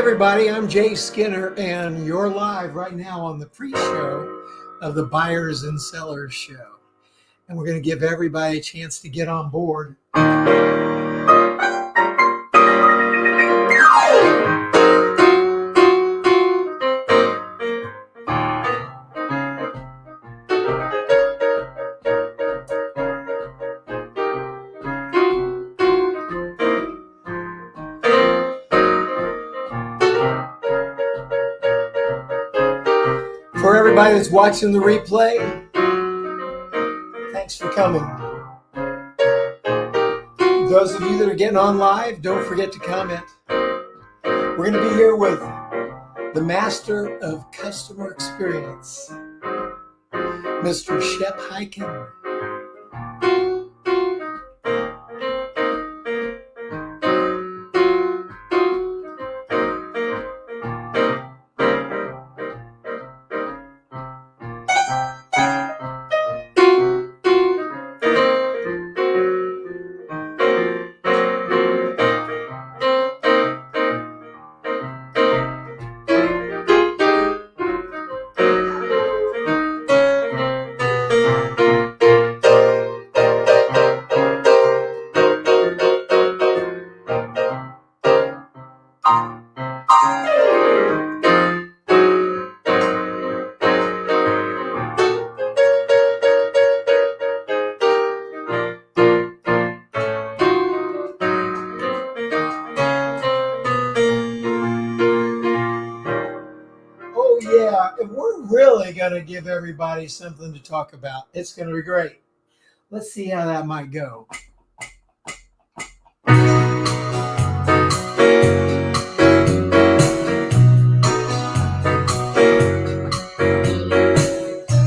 everybody, I'm Jay Skinner, and you're live right now on the pre-show of the Buyers and Sellers Show. And we're going to give everybody a chance to get on board. For everybody that's watching the replay, thanks for coming. Those of you that are getting on live, don't forget to comment. We're going to be here with the master of customer experience, Mr. Shep Hyken. If we're really going to give everybody something to talk about, it's going to be great. Let's see how that might go.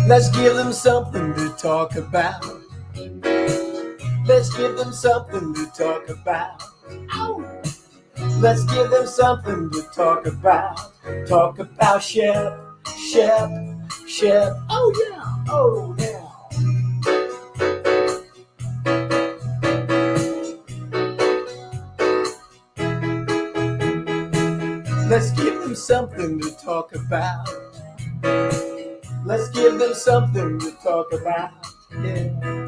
Let's give them something to talk about. Let's give them something to talk about. Ow! Let's give them something to talk about. Talk about Shep. Shep, Shep, oh yeah, oh yeah. Let's give them something to talk about. Let's give them something to talk about, yeah.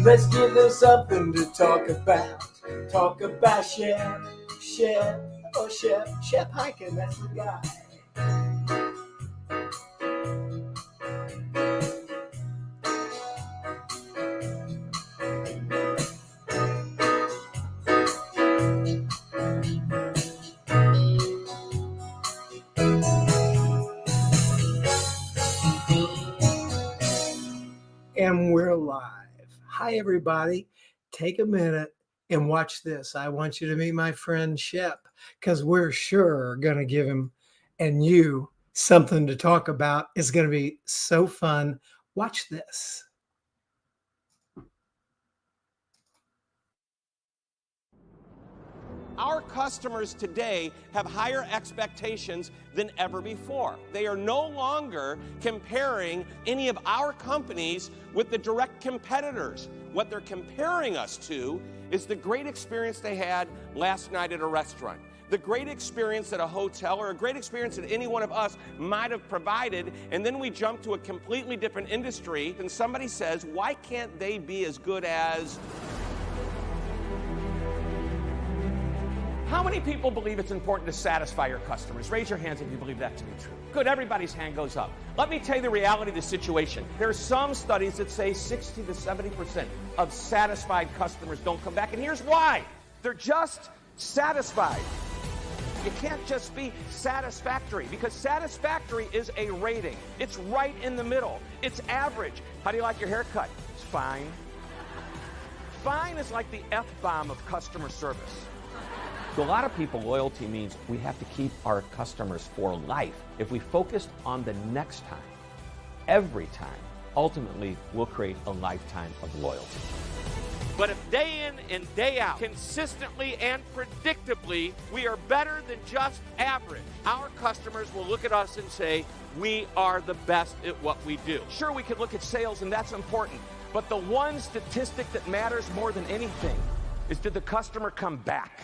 Let's give them something to talk about. Talk about Shep, Shep, oh Shep, Shep Hyken, that's the guy. And we're live. Hi, everybody. Take a minute and watch this. I want you to meet my friend Shep, because we're sure going to give him and you something to talk about. It's going to be so fun. Watch this. Our customers today have higher expectations than ever before. They are no longer comparing any of our companies with the direct competitors. What they're comparing us to is the great experience they had last night at a restaurant, the great experience at a hotel, or a great experience that any one of us might have provided, and then we jump to a completely different industry, and somebody says, why can't they be as good as... How many people believe it's important to satisfy your customers? Raise your hands if you believe that to be true. Good, everybody's hand goes up. Let me tell you the reality of the situation. There are some studies that say 60 to 70% of satisfied customers don't come back, and here's why. They're just satisfied. You can't just be satisfactory, because satisfactory is a rating. It's right in the middle. It's average. How do you like your haircut? It's fine. Fine is like the F-bomb of customer service. To a lot of people, loyalty means we have to keep our customers for life. If we focused on the next time, every time, ultimately we'll create a lifetime of loyalty. But if day in and day out, consistently and predictably, we are better than just average, our customers will look at us and say, we are the best at what we do. Sure, we can look at sales, and that's important, but the one statistic that matters more than anything is, did the customer come back?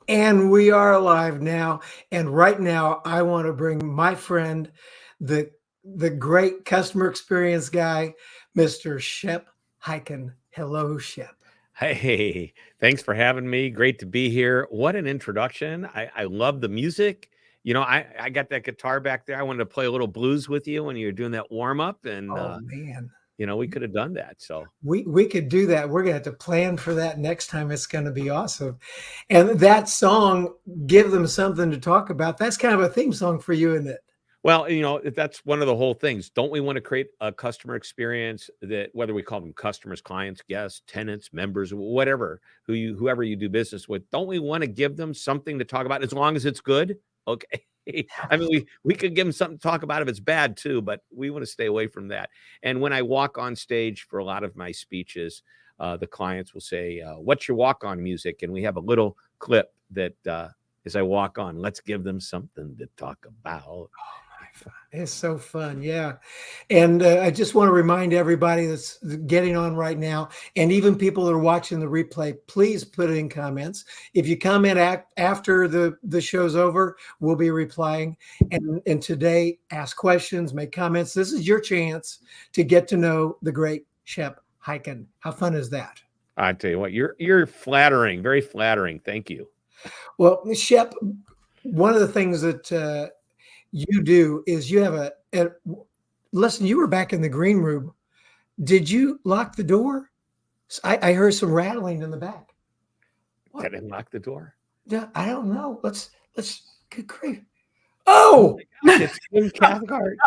And we are alive now. And right now, I want to bring my friend, the great customer experience guy, Mr. Shep Hyken. Hello, Shep. Hey, thanks for having me. Great to be here. What an introduction. I love the music. You know, I got that guitar back there. I wanted to play a little blues with you when you were doing that warm up, and Oh man, you know, we could have done that. So we could do that. We're gonna have to plan for that next time. It's gonna be awesome. And that song, "Give Them Something to Talk About," that's kind of a theme song for you, isn't it? well, you know, that's one of the whole things. Don't we want to create a customer experience that whether we call them customers, clients, guests, tenants, members, whatever, whoever you do business with, don't we want to give them something to talk about as long as it's good? Okay. I mean, we could give them something to talk about if it's bad too, but we want to stay away from that. And when I walk on stage for a lot of my speeches, the clients will say, "What's your walk-on music?" And we have a little clip that as I walk on, let's give them something to talk about. It's so fun, yeah. And I just want to remind everybody that's getting on right now, and even people that are watching the replay, please put it in comments. If you comment after the show's over, we'll be replying. And today, ask questions, make comments. This is your chance to get to know the great Shep Hyken. How fun is that? I tell you what, you're flattering, very flattering. Thank you. Well, Shep, one of the things that you do is you have listen, you were back in the green room. Did you lock the door? I heard some rattling in the back. What? Did I lock the door? Yeah, I don't know. Let's good grief. Oh, It's Jim Cathcart.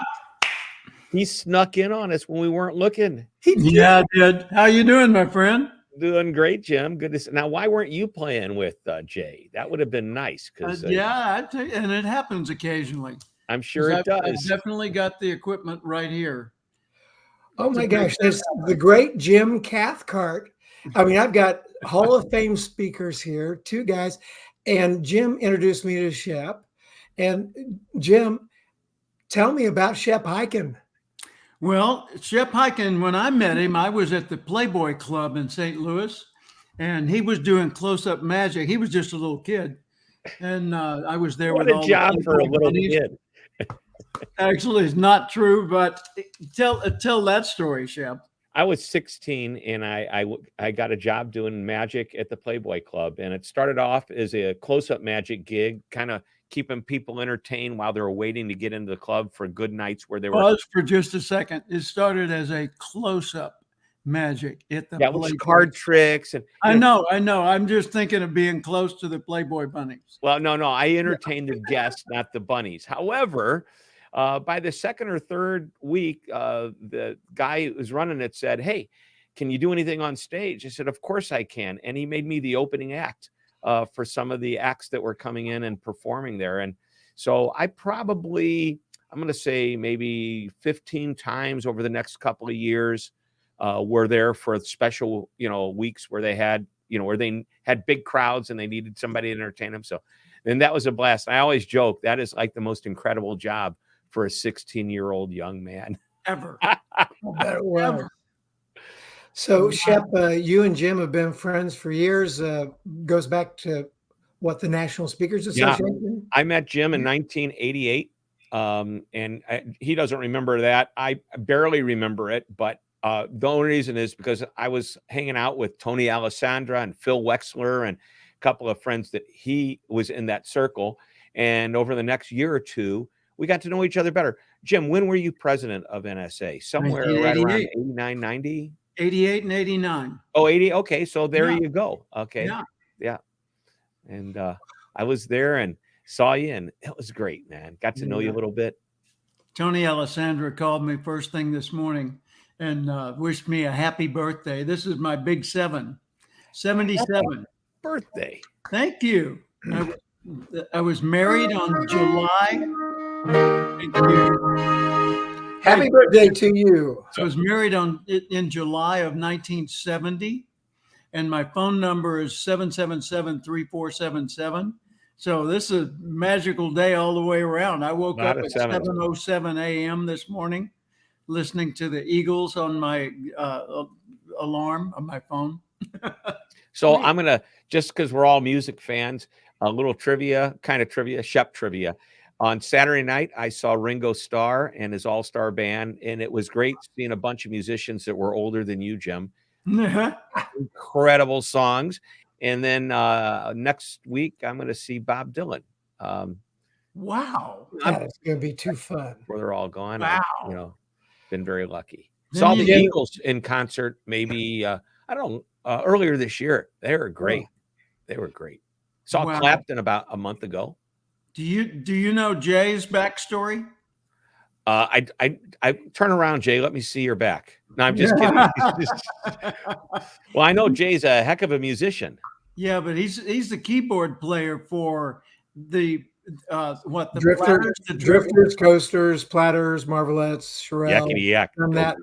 He snuck in on us when we weren't looking. Yeah, I did. How you doing, my friend? Doing great, Jim. Good to see. Now, why weren't you playing with Jay? That would have been nice. Because yeah, I tell you, and it happens occasionally. I'm sure it does. I've definitely got the equipment right here. oh my gosh, there's the great Jim Cathcart. I mean, I've got Hall of Fame speakers here, two guys, and Jim introduced me to Shep. And Jim, tell me about Shep Hyken. Well, Shep Hyken, when I met him, I was at the Playboy Club in St. Louis, and he was doing close-up magic. He was just a little kid, and I was there What with a all job the for a little bunnies. kid. Actually, it's not true, but tell that story, Shep. I was 16 and I got a job doing magic at the Playboy Club, and it started off as a close-up magic gig, kind of keeping people entertained while they were waiting to get into the club for good nights where they were. Pause for just a second. It started as a close-up magic at the Playboy card tricks, and I know. I'm just thinking of being close to the Playboy bunnies. Well, no, I entertained the guests, not the bunnies. However, by the second or third week, the guy who was running it said, "Hey, can you do anything on stage?" I said, "Of course I can." And he made me the opening act for some of the acts that were coming in and performing there. And so I'm going to say maybe 15 times over the next couple of years, were there for special, weeks where they had, where they had big crowds and they needed somebody to entertain them. So, and that was a blast. I always joke that is like the most incredible job for a 16-year-old young man Ever. Ever. So, Shep, you and Jim have been friends for years. Goes back to what, the National Speakers Association? I met Jim in 1988, and he doesn't remember that. I barely remember it, but the only reason is because I was hanging out with Tony Alessandra and Phil Wexler and a couple of friends that he was in that circle. And over the next year or two, we got to know each other better. Jim, when were you president of NSA? Somewhere right around 89, 90? 88 and 89. Oh, 80. Okay. So there Yeah. you go. Okay. Yeah. And I was there and saw you, and it was great, man. Got to know you a little bit. Tony Alessandra called me first thing this morning and wished me a happy birthday. This is my big 77. Happy birthday. Thank you. I was married on July. Thank you. Happy birthday to you. I was married in July of 1970, and my phone number is 777-3477. So this is a magical day all the way around. I woke up at 7:07 a.m. this morning, listening to the Eagles on my alarm on my phone. So I'm going to, just because we're all music fans, a little trivia, kind of trivia, Shep trivia. On Saturday night, I saw Ringo Starr and his all-star band, and it was great seeing a bunch of musicians that were older than you, Jim. Incredible songs. And then next week, I'm going to see Bob Dylan. Wow. That's going to be too fun. Where they're all gone. Wow. I've, been very lucky. Then Saw you the get- Eagles in concert maybe, I don't know, earlier this year. They were great. They were great. Saw Wow. Clapton about a month ago. Do you know Jay's backstory? I turn around, Jay. Let me see your back. No, I'm just kidding. Well, I know Jay's a heck of a musician. Yeah, but he's the keyboard player for the the Drifters, Platters, the drifters, coasters, platters, marvelettes, Sherelle. Yakety yak. Done that.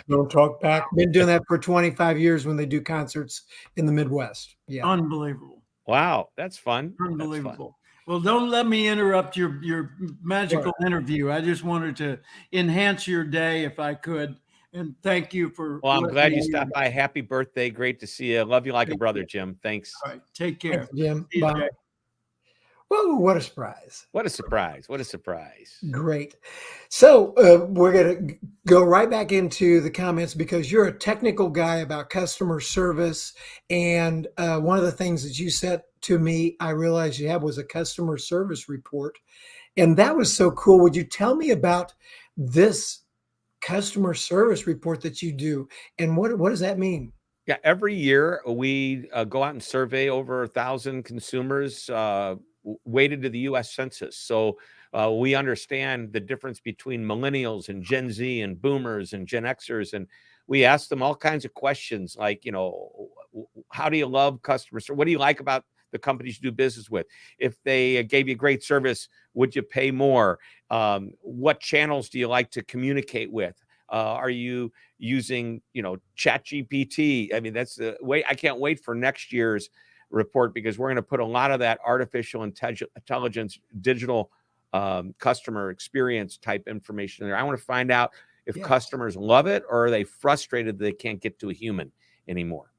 Don't talk back. Been doing that for 25 years when they do concerts in the Midwest. Yeah. Unbelievable. Wow, that's fun. Unbelievable. That's fun. Well, don't let me interrupt your magical interview. I just wanted to enhance your day if I could. And thank you for. Well, I'm glad you stopped by. Happy birthday. Great to see you. Love you like a brother, Jim. Thanks. All right. Take care. Thanks, Jim. See you, Bye. Jay. Whoa, what a surprise. What a surprise. What a surprise. Great. So we're going to go right back into the comments because you're a technical guy about customer service. And one of the things that you said to me, I realized you have was a customer service report. And that was so cool. Would you tell me about this customer service report that you do? And what does that mean? Yeah, every year we go out and survey over 1,000 consumers weighted to the U.S. Census. So we understand the difference between millennials and Gen Z and boomers and Gen Xers. And we ask them all kinds of questions like, how do you love customers? What do you like about the companies you do business with? If they gave you great service, would you pay more? What channels do you like to communicate with? Are you using, ChatGPT? I mean, that's the way. I can't wait for next year's report because we're going to put a lot of that artificial intelligence, digital customer experience type information in there. I want to find out if customers love it or are they frustrated that they can't get to a human anymore.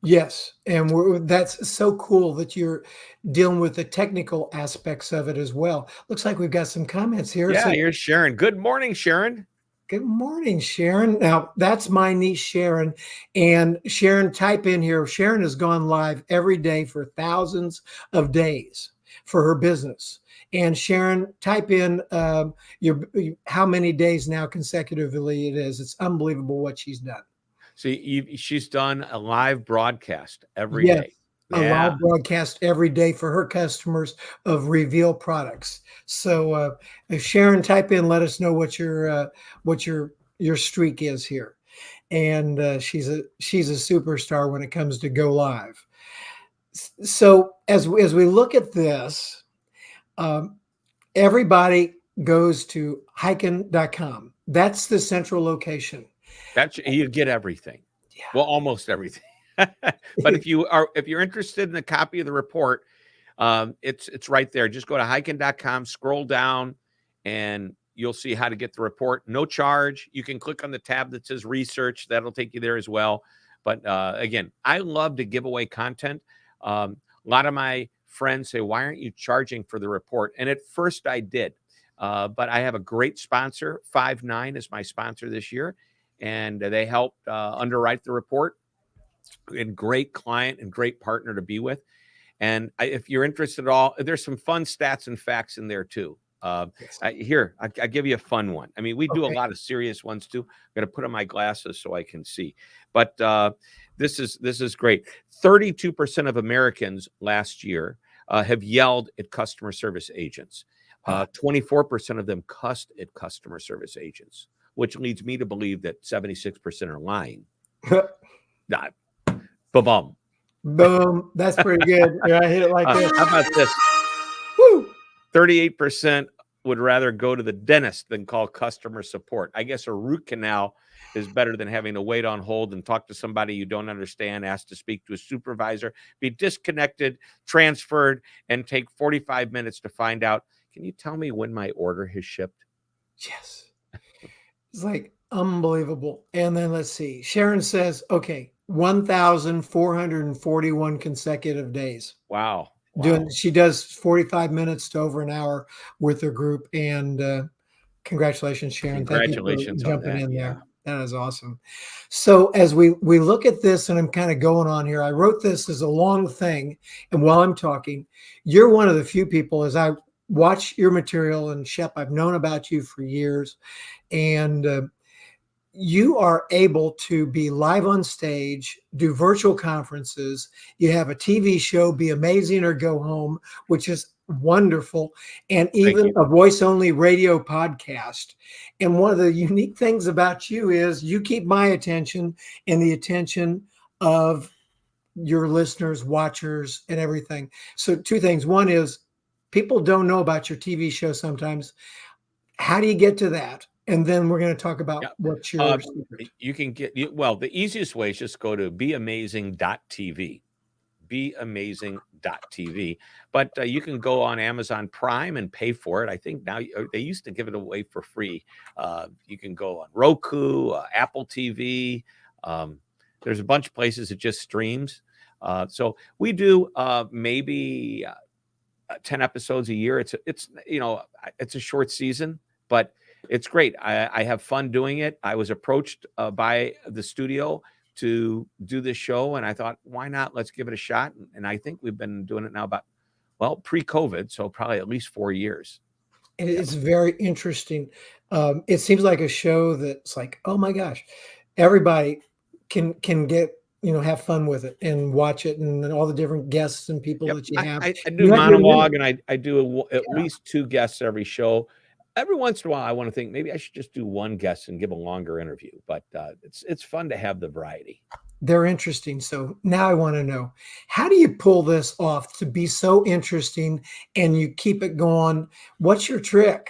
Yes. And that's so cool that you're dealing with the technical aspects of it as well. Looks like we've got some comments here. Yeah, So, here's Sharon. Good morning, Sharon. good morning, Sharon. Now, that's my niece, Sharon. And Sharon, type in here. Sharon has gone live every day for thousands of days for her business. And Sharon, type in how many days now consecutively it is. It's unbelievable what she's done. So she's done a live broadcast every day. A live broadcast every day for her customers of Reveal products. So if Sharon, type in, let us know what your streak is here. And she's a superstar when it comes to go live. So as we look at this, everybody goes to Hyken.com. That's the central location. You get everything. Yeah. Well, almost everything. But if you're interested in a copy of the report, it's right there. Just go to Hyken.com, scroll down, and you'll see how to get the report. No charge. You can click on the tab that says research. That'll take you there as well. But again, I love to give away content. A lot of my friends say, why aren't you charging for the report? And at first I did. But I have a great sponsor. Five9 is my sponsor this year. And they helped underwrite the report. And great client and great partner to be with. And if you're interested at all, there's some fun stats and facts in there too. I'll give you a fun one. I mean, we do a lot of serious ones too. I'm going to put on my glasses so I can see. But this is great. 32% of Americans last year have yelled at customer service agents. 24% of them cussed at customer service agents, which leads me to believe that 76% are lying. Boom. Boom. That's pretty good. I hit it like this. How about this? Woo! 38% would rather go to the dentist than call customer support. I guess a root canal is better than having to wait on hold and talk to somebody you don't understand, ask to speak to a supervisor, be disconnected, transferred, and take 45 minutes to find out, can you tell me when my order has shipped? Yes. It's like unbelievable. And then let's see. Sharon says, okay, 1,441 consecutive days. Wow. Doing, she does 45 minutes to over an hour with her group. And congratulations, Sharon. Thank you for Congratulations on jumping that. in Yeah. there. That is awesome. So as we look at this, and I'm kind of going on here, I wrote this as a long thing. And while I'm talking, you're one of the few people, as I watch your material, and Shep, I've known about you for years, and you are able to be live on stage, do virtual conferences. You have a TV show, Be Amazing or Go Home, which is wonderful, and even a voice only radio podcast. And one of the unique things about you is you keep my attention and the attention of your listeners, watchers, and everything. So, two things. One is people don't know about your TV show sometimes. How do you get to that? And then we're going to talk about what's your secret. You can get, well, the easiest way is just go to beamazing.tv, beamazing.tv. But you can go on Amazon Prime and pay for it. I think now they used to give it away for free. You can go on Roku, Apple TV. There's a bunch of places it just streams. So we do maybe 10 episodes a year. It's a short season, but it's great. I have fun doing it. I was approached by the studio to do this show, and I thought, why not? Let's give it a shot. And I think we've been doing it now about, pre-COVID, so probably at least 4 years. It's very interesting. It seems like a show that's like, oh my gosh, everybody can get, have fun with it and watch it, and all the different guests and people that you have. I do monologue, and I do at least 2 guests every show. Every once in a while, I want to think maybe I should just do 1 guest and give a longer interview, but it's fun to have the variety. They're interesting. So now I want to know, how do you pull this off to be so interesting and you keep it going? What's your trick?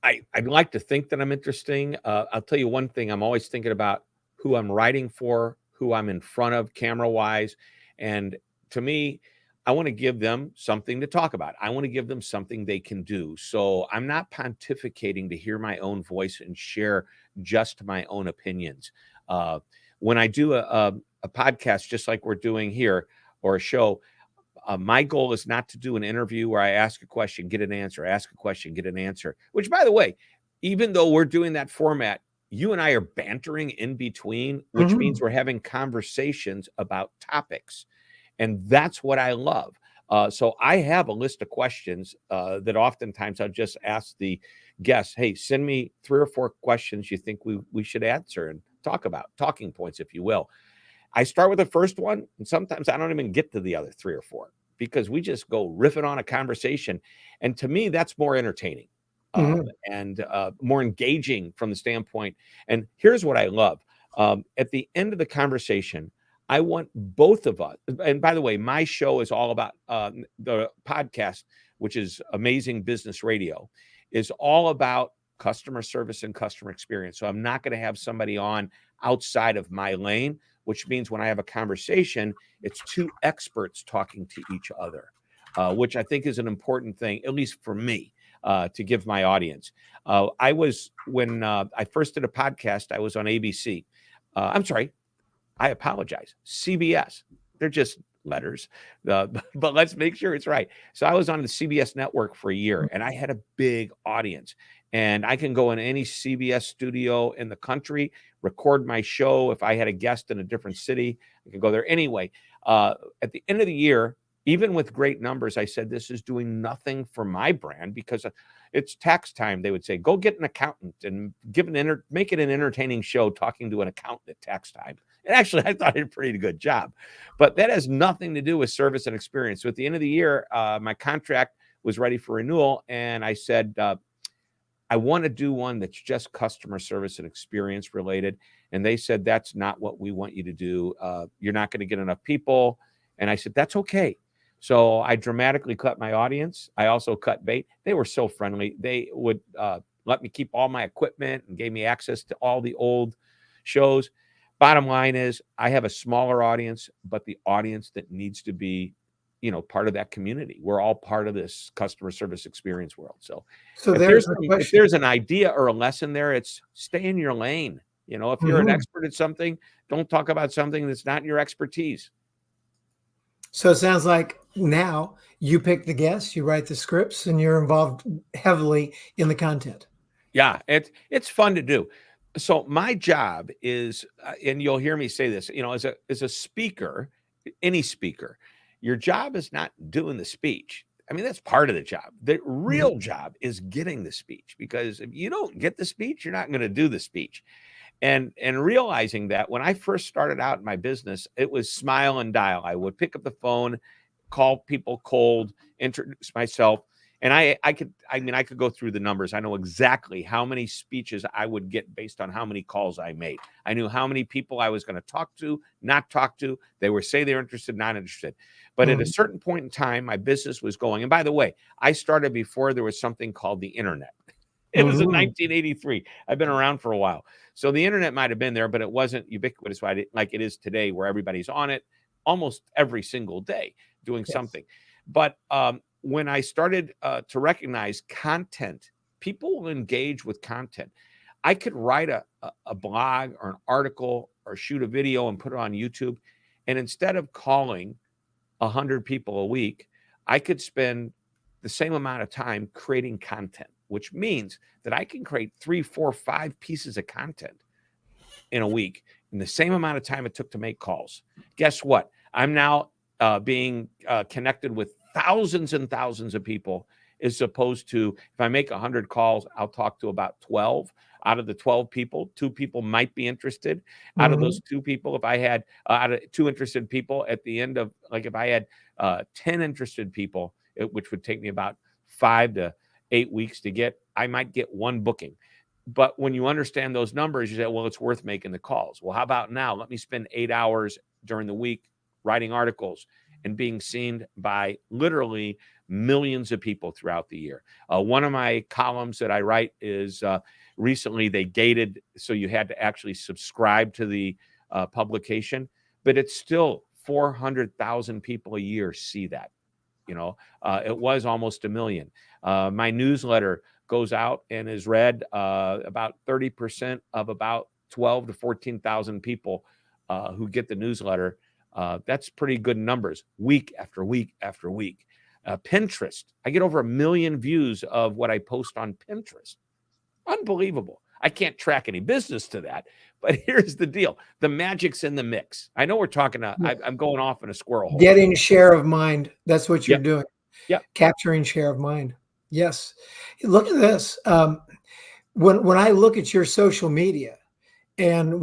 I'd like to think that I'm interesting. I'll tell you one thing. I'm always thinking about who I'm writing for, who I'm in front of camera-wise. And to me, I want to give them something to talk about. I want to give them something they can do. So I'm not pontificating to hear my own voice and share just my own opinions. When I do a podcast, just like we're doing here, or a show, my goal is not to do an interview where I ask a question, get an answer, ask a question, get an answer, which, by the way, even though we're doing that format, you and I are bantering in between, which means we're having conversations about topics. And that's what I love. So I have a list of questions that oftentimes I'll just ask the guests, hey, send me 3 or 4 questions you think we should answer and talk about, talking points, if you will. I start with the first one, and sometimes I don't even get to the other 3 or 4 because we just go riffing on a conversation. And to me, that's more entertaining and more engaging from the standpoint. And here's what I love. At the end of the conversation, I want both of us, and by the way, my show is all about the podcast, which is Amazing Business Radio, is all about customer service and customer experience. So I'm not going to have somebody on outside of my lane, which means when I have a conversation, it's 2 experts talking to each other, which I think is an important thing, at least for me, to give my audience. When I first did a podcast, I was on ABC. I'm sorry. I apologize. CBS. They're just letters, but let's make sure it's right. So I was on the CBS network for a year, and I had a big audience. And I can go in any CBS studio in the country, record my show. If I had a guest in a different city, I could go there anyway. At the end of the year, even with great numbers, I said, this is doing nothing for my brand because it's tax time. They would say, go get an accountant and make it an entertaining show talking to an accountant at tax time. And actually, I thought I did a pretty good job. But that has nothing to do with service and experience. So at the end of the year, my contract was ready for renewal. And I said, I want to do one that's just customer service and experience related. And they said, that's not what we want you to do. You're not going to get enough people. And I said, that's okay. So I dramatically cut my audience. I also cut bait. They were so friendly. They would let me keep all my equipment and gave me access to all the old shows. Bottom line is I have a smaller audience, but the audience that needs to be, part of that community. We're all part of this customer service experience world. So if there's an idea or a lesson there, it's stay in your lane. If you're an expert at something, don't talk about something that's not your expertise. So it sounds like now you pick the guests, you write the scripts, and you're involved heavily in the content. Yeah, it's fun to do. So my job is, and you'll hear me say this, as a speaker, any speaker, your job is not doing the speech. I mean, that's part of the job. The real job is getting the speech, because if you don't get the speech, you're not going to do the speech. And realizing that when I first started out in my business, it was smile and dial. I would pick up the phone, call people cold, introduce myself. And I could go through the numbers. I know exactly how many speeches I would get based on how many calls I made. I knew how many people I was going to talk to, not talk to. They were say they're interested, not interested. But at a certain point in time, my business was going. And by the way, I started before there was something called the internet. It was in 1983. I've been around for a while. So the internet might have been there, but it wasn't ubiquitous like it is today, where everybody's on it almost every single day doing something. But when I started to recognize content, people will engage with content. I could write a blog or an article or shoot a video and put it on YouTube. And instead of calling 100 people a week, I could spend the same amount of time creating content, which means that I can create 3, 4, 5 pieces of content in a week in the same amount of time it took to make calls. Guess what? I'm now being connected with thousands and thousands of people, as opposed to if I make 100 calls, I'll talk to about 12. Out of the 12 people, 2 people might be interested. Out of those 2 people, if I had out of 2 interested people at the end of, like, if I had 10 interested people, which would take me about 5 to 8 weeks to get, I might get 1 booking. But when you understand those numbers, you say, well, it's worth making the calls. Well, how about now? Let me spend 8 hours during the week writing articles and being seen by literally millions of people throughout the year. One of my columns that I write is recently they gated, so you had to actually subscribe to the publication, but it's still 400,000 people a year see that. It was almost 1 million. My newsletter goes out and is read about 30% of about 12 to 14,000 people who get the newsletter. That's pretty good numbers, week after week after week. Pinterest, I get over 1 million views of what I post on Pinterest. Unbelievable. I can't track any business to that, but here's the deal. The magic's in the mix. I know we're talking, I'm going off in a squirrel hole. Getting share of mind. That's what you're doing. Yeah. Capturing share of mind. Yes. Look at this. When I look at your social media, and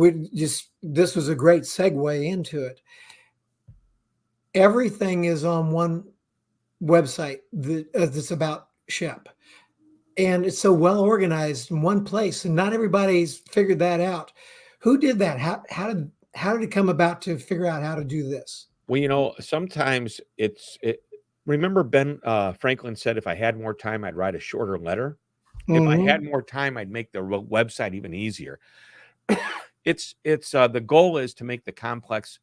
this was a great segue into it. Everything is on one website that's about Shep. And it's so well organized in one place, and not everybody's figured that out. Who did that? How did it come about to figure out how to do this? Well, sometimes remember Ben Franklin said, if I had more time, I'd write a shorter letter. If I had more time, I'd make the website even easier. The goal is to make the complex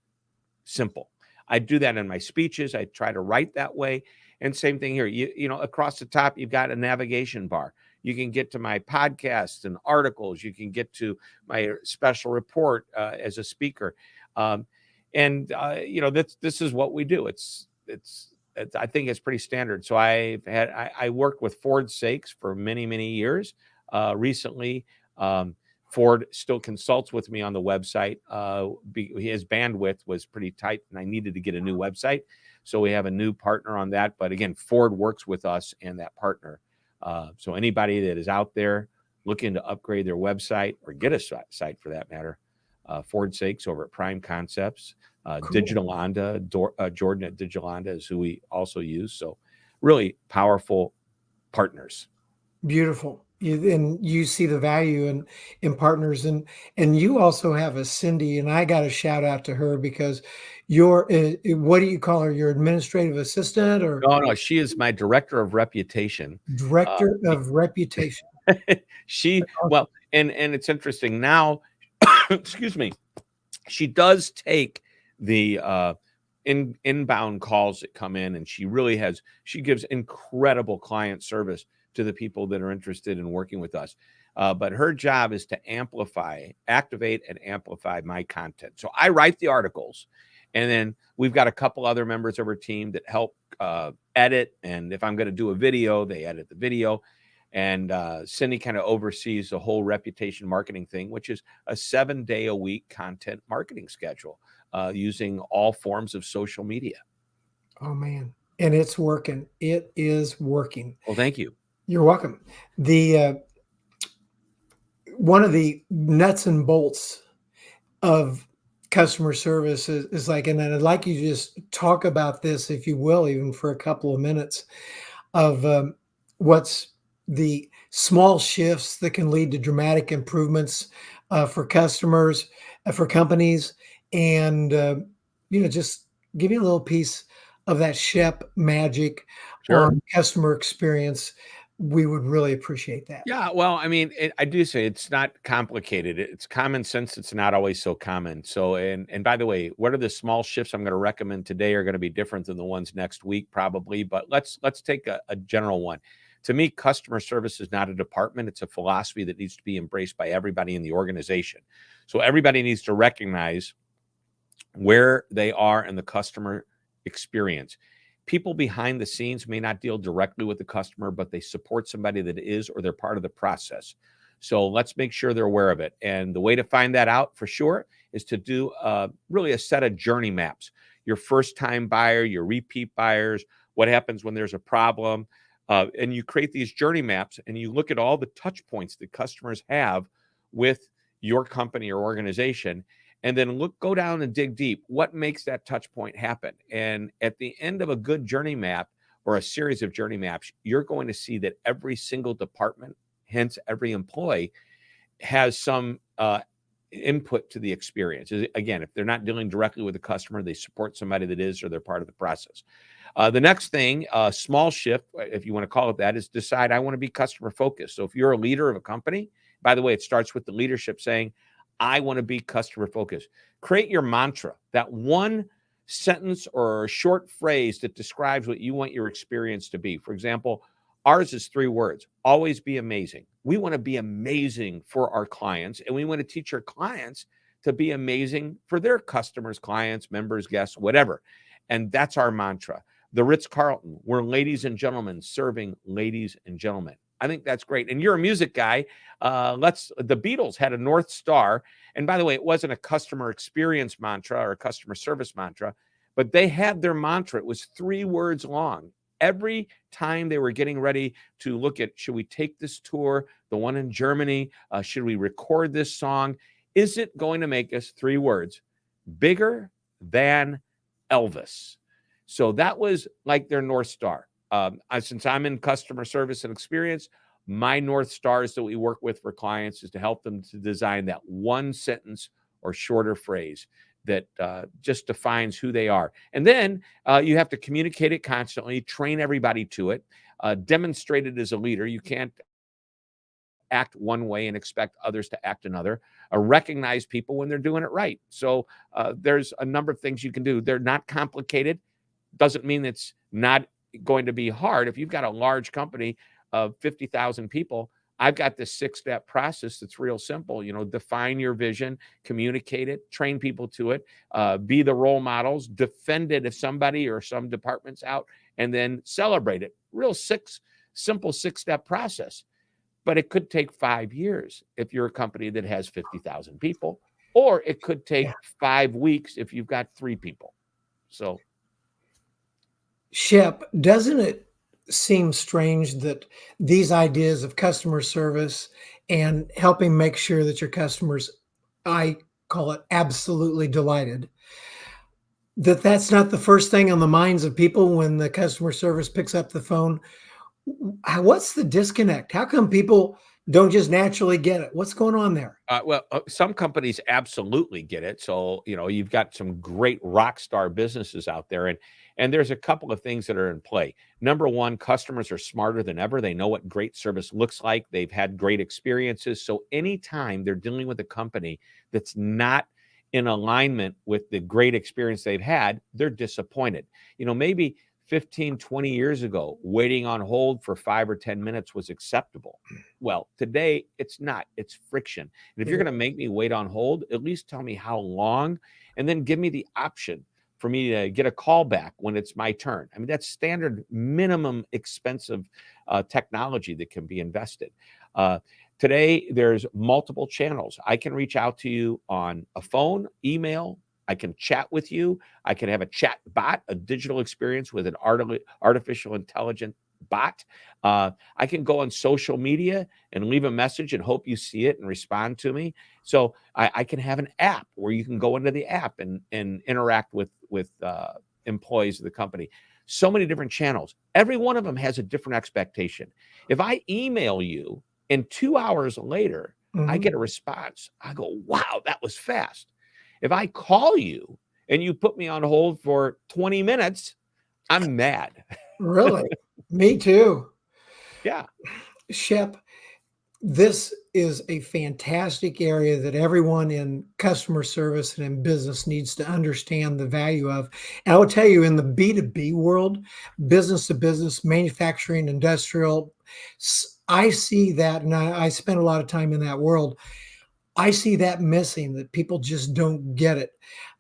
simple. I do that in my speeches. I try to write that way. And same thing here. Across the top, you've got a navigation bar. You can get to my podcasts and articles. You can get to my special report as a speaker. This is what we do. It's I think it's pretty standard. So I worked with Ford Sakes for many, many years. Recently, Ford still consults with me on the website. His bandwidth was pretty tight, and I needed to get a new website. So we have a new partner on that. But again, Ford works with us and that partner. So anybody that is out there looking to upgrade their website or get a site for that matter, Ford Sakes over at Prime Concepts, cool. Digital Onda, Jordan at Digital Onda is who we also use. So really powerful partners. Beautiful. And you see the value in partners, and you also have a Cindy, and I got to shout out to her because you're what do you call her? Your administrative assistant, or no, she is my director of reputation. Director of reputation. And it's interesting now. Excuse me. She does take the inbound calls that come in, and she gives incredible client service to the people that are interested in working with us. But her job is to activate and amplify my content. So I write the articles, And then we've got a couple other members of our team that help edit. And if I'm going to do a video, they edit the video. And Cindy kind of oversees the whole reputation marketing thing, which is a 7-day-a-week content marketing schedule using all forms of social media. Oh, man. And it's working. It is working. Well, thank you. You're welcome. The one of the nuts and bolts of customer service is like, and I'd like you to just talk about this, if you will, even for a couple of minutes, of what's the small shifts that can lead to dramatic improvements for customers, for companies, and just give you a little piece of that Shep magic on customer experience. We would really appreciate that. Yeah, well, I mean, I do say it's not complicated. It's common sense. It's not always so common. So, and by the way, what are the small shifts I'm going to recommend today are going to be different than the ones next week, probably. But let's take a general one. To me, customer service is not a department. It's a philosophy that needs to be embraced by everybody in the organization. So everybody needs to recognize where they are in the customer experience. People behind the scenes may not deal directly with the customer, but they support somebody that is, or they're part of the process. So let's make sure they're aware of it. And the way to find that out for sure is to do really a set of journey maps. Your first-time buyer, your repeat buyers, what happens when there's a problem. And you create these journey maps and you look at all the touch points that customers have with your company or organization. And then go down and dig deep. What makes that touch point happen? And at the end of a good journey map or a series of journey maps, you're going to see that every single department, hence every employee, has some input to the experience. Again, if they're not dealing directly with the customer, they support somebody that is, or they're part of the process. The next thing, small shift, if you want to call it that, is decide I want to be customer focused. So if you're a leader of a company, by the way, it starts with the leadership saying, I want to be customer focused. Create your mantra, that one sentence or a short phrase that describes what you want your experience to be. For example, ours is 3 words: always be amazing. We want to be amazing for our clients, and we want to teach our clients to be amazing for their customers, clients, members, guests, whatever. And that's our mantra. The Ritz-Carlton, we're ladies and gentlemen serving ladies and gentlemen. I think that's great. And you're a music guy. The Beatles had a North Star. And by the way, it wasn't a customer experience mantra or a customer service mantra, but they had their mantra. It was 3 words long. Every time they were getting ready to look at, should we take this tour, the one in Germany? Should we record this song? Is it going to make us 3 words? Bigger than Elvis. So that was like their North Star. Since I'm in customer service and experience, my North Stars that we work with for clients is to help them to design that one sentence or shorter phrase that just defines who they are. And then you have to communicate it constantly, train everybody to it, demonstrate it as a leader. You can't act one way and expect others to act another. Recognize people when they're doing it right. So there's a number of things you can do. They're not complicated. Doesn't mean it's not going to be hard. If you've got a large company of 50,000 people, I've got this 6-step process that's real simple. Define your vision, communicate it, train people to it, be the role models, defend it if somebody or some department's out, and then celebrate it. Real simple 6-step process. But it could take 5 years if you're a company that has 50,000 people, or it could take 5 weeks if you've got 3 people. So, Shep, doesn't it seem strange that these ideas of customer service and helping make sure that your customers, I call it absolutely delighted, that's not the first thing on the minds of people when the customer service picks up the phone? What's the disconnect? How come people don't just naturally get it? What's going on there? Some companies absolutely get it. So, you've got some great rock star businesses out there. And there's a couple of things that are in play. Number one, customers are smarter than ever. They know what great service looks like. They've had great experiences. So anytime they're dealing with a company that's not in alignment with the great experience they've had, they're disappointed. Maybe 15, 20 years ago, waiting on hold for 5 or 10 minutes was acceptable. Well, today it's not. It's friction. And if you're going to make me wait on hold, at least tell me how long, and then give me the option for me to get a call back when it's my turn. I mean, that's standard minimum expensive technology that can be invested. Today, there's multiple channels. I can reach out to you on a phone, email. I can chat with you. I can have a chat bot, a digital experience with an artificial intelligent bot. I can go on social media and leave a message and hope you see it and respond to me. So I can have an app where you can go into the app and interact with employees of the company. So many different channels. Every one of them has a different expectation. If I email you and 2 hours later, I get a response, I go, wow, that was fast. If I call you and you put me on hold for 20 minutes, I'm mad. Really? Me too. Yeah. Shep, this is a fantastic area that everyone in customer service and in business needs to understand the value of. And I will tell you, in the B2B world, business to business, manufacturing, industrial, I see that, and I spend a lot of time in that world. I see that missing, that people just don't get it.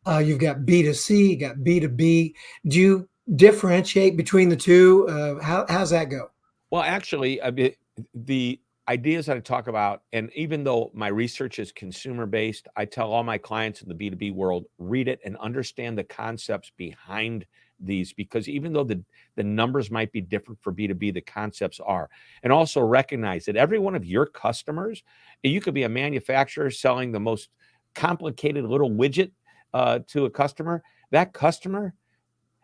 You've got B2C, you got B2B. Do you differentiate between the two? How's that go? Well, actually, I mean, the ideas that I talk about, and even though my research is consumer-based, I tell all my clients in the B2B world, read it and understand the concepts behind these, because even though the numbers might be different for B2B, the concepts are. And also recognize that every one of your customers, you could be a manufacturer selling the most complicated little widget to a customer. That customer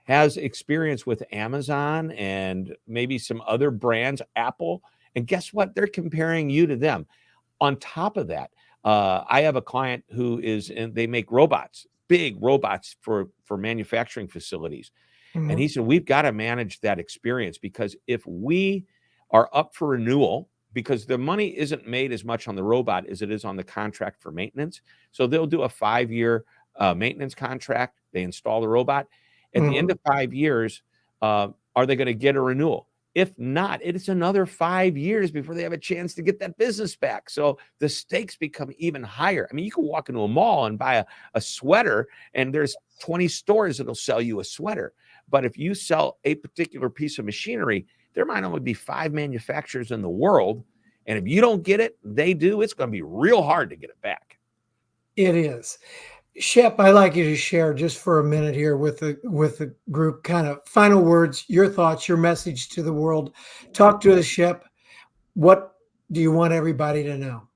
has experience with Amazon and maybe some other brands, Apple. And guess what? They're comparing you to them. On top of that, I have a client who they make robots, big robots for manufacturing facilities. And he said, we've got to manage that experience, because if we are up for renewal, because the money isn't made as much on the robot as it is on the contract for maintenance. So they'll do a 5-year maintenance contract. They install the robot. At the end of 5 years, are they going to get a renewal? If not, it's another 5 years before they have a chance to get that business back. So the stakes become even higher. I mean, you can walk into a mall and buy a sweater, and there's 20 stores that'll sell you a sweater. But if you sell a particular piece of machinery, there might only be 5 manufacturers in the world. And if you don't get it, they do, it's going to be real hard to get it back. It is. Shep, I'd like you to share just for a minute here with the group, kind of final words, your thoughts, your message to the world. Talk to us, Shep. What do you want everybody to know?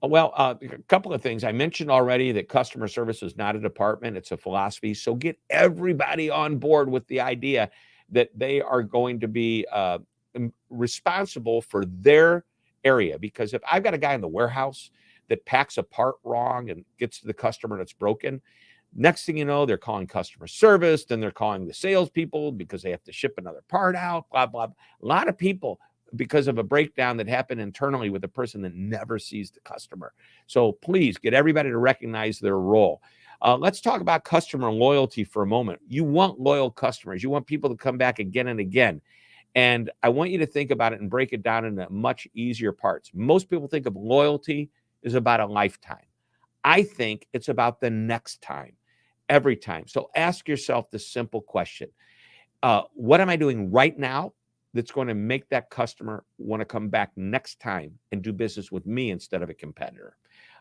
Well, a couple of things. I mentioned already that customer service is not a department, it's a philosophy. So get everybody on board with the idea that they are going to be responsible for their area. Because if I've got a guy in the warehouse that packs a part wrong and gets to the customer and it's broken, next thing you know, they're calling customer service, then they're calling the salespeople because they have to ship another part out, blah, blah. A lot of people, because of a breakdown that happened internally with a person that never sees the customer. So please get everybody to recognize their role. Let's talk about customer loyalty for a moment. You want loyal customers. You want people to come back again and again. And I want you to think about it and break it down into much easier parts. Most people think of loyalty is about a lifetime. I think it's about the next time, every time. So ask yourself the simple question. What am I doing right now that's going to make that customer want to come back next time and do business with me instead of a competitor?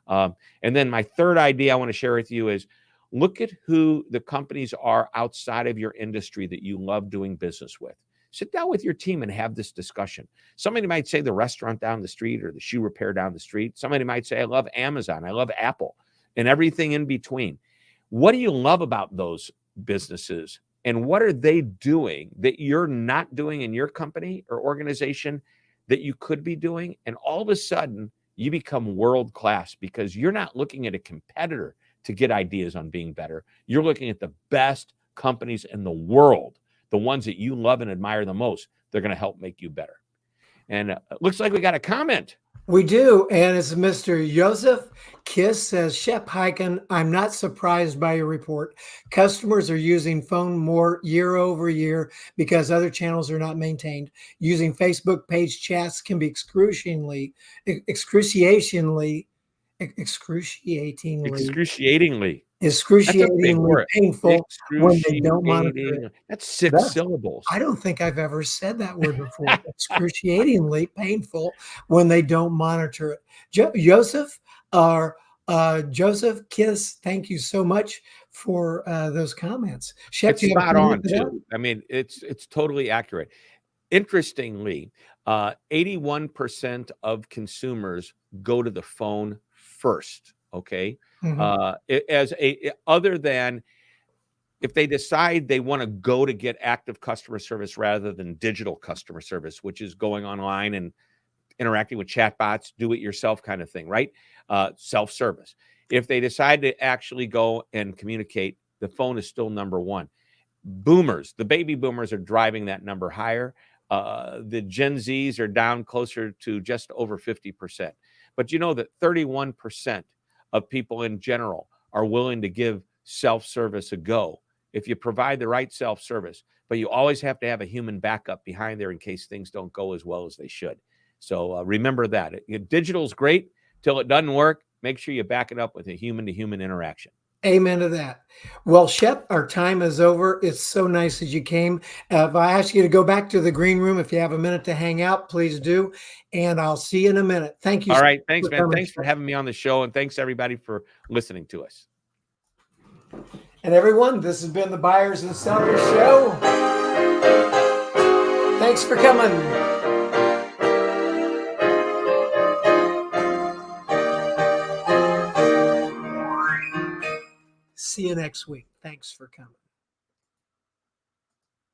And then my third idea I want to share with you is look at who the companies are outside of your industry that you love doing business with. Sit down with your team and have this discussion. Somebody might say the restaurant down the street or the shoe repair down the street. Somebody might say, I love Amazon, I love Apple, and everything in between. What do you love about those businesses? And what are they doing that you're not doing in your company or organization that you could be doing? And all of a sudden, you become world-class because you're not looking at a competitor to get ideas on being better. You're looking at the best companies in the world, the ones that you love and admire the most. They're going to help make you better. And it looks like we got a comment. We do, and it's Mr. Joseph Kiss says, Shep Hyken, I'm not surprised by your report. Customers are using phone more year over year because other channels are not maintained. Using Facebook page chats can be excruciatingly big excruciatingly word. painful when they don't monitor it. Excruciating. That's 6 That's- syllables. I don't think I've ever said that word before. Excruciatingly painful when they don't monitor it. Joseph, Joseph Kiss, thank you so much for those comments. Shep, It's do you have a spot comment on for that? too. I mean, it's totally accurate. Interestingly, 81% of consumers go to the phone first. Okay, Mhm. other than if they decide they want to go to get active customer service rather than digital customer service, which is going online and interacting with chatbots, do it yourself kind of thing, right? Self-service. If they decide to actually go and communicate, the phone is still number one. Boomers, the baby boomers are driving that number higher. The Gen Zs are down closer to just over 50%. But you know that 31% of people in general are willing to give self-service a go if you provide the right self-service. But you always have to have a human backup behind there in case things don't go as well as they should. So remember that. Digital is great till it doesn't work. Make sure you back it up with a human-to-human interaction. Amen to that. Well, Shep, our time is over. It's so nice that you came. If I ask you to go back to the green room, if you have a minute to hang out, please do. And I'll see you in a minute. Thank you. All so right. much Thanks, for man. coming, Thanks for Shep. having me on the show. And thanks, everybody, for listening to us. And everyone, this has been the Buyers and Sellers Show. Thanks for coming. See you next week. Thanks for coming.